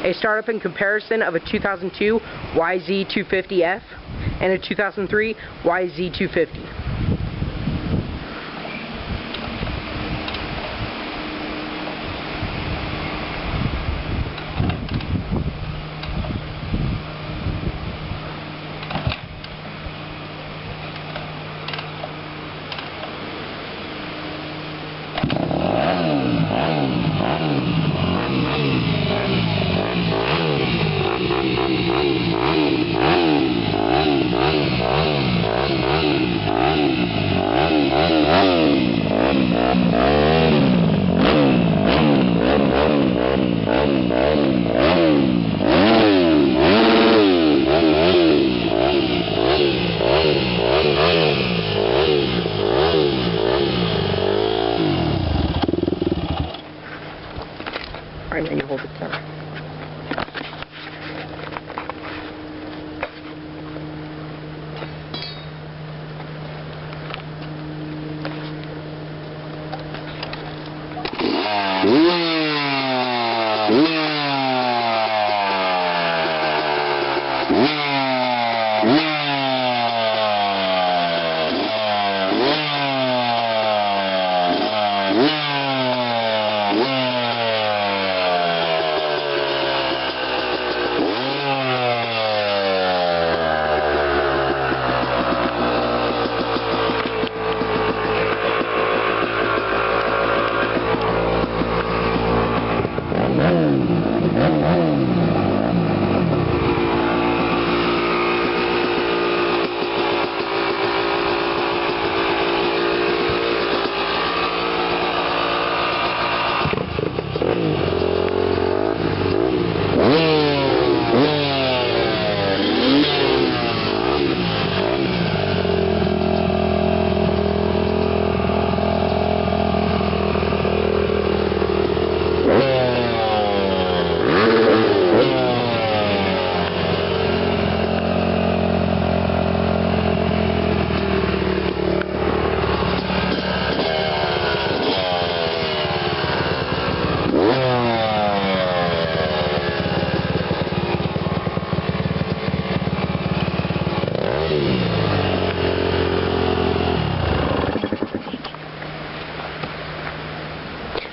A startup and comparison of a 2002 yz250f and a 2003 yz250. Alright, now you hold the camera.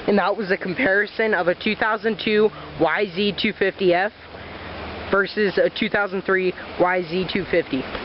And that was a comparison of a 2002 yz250f versus a 2003 yz250.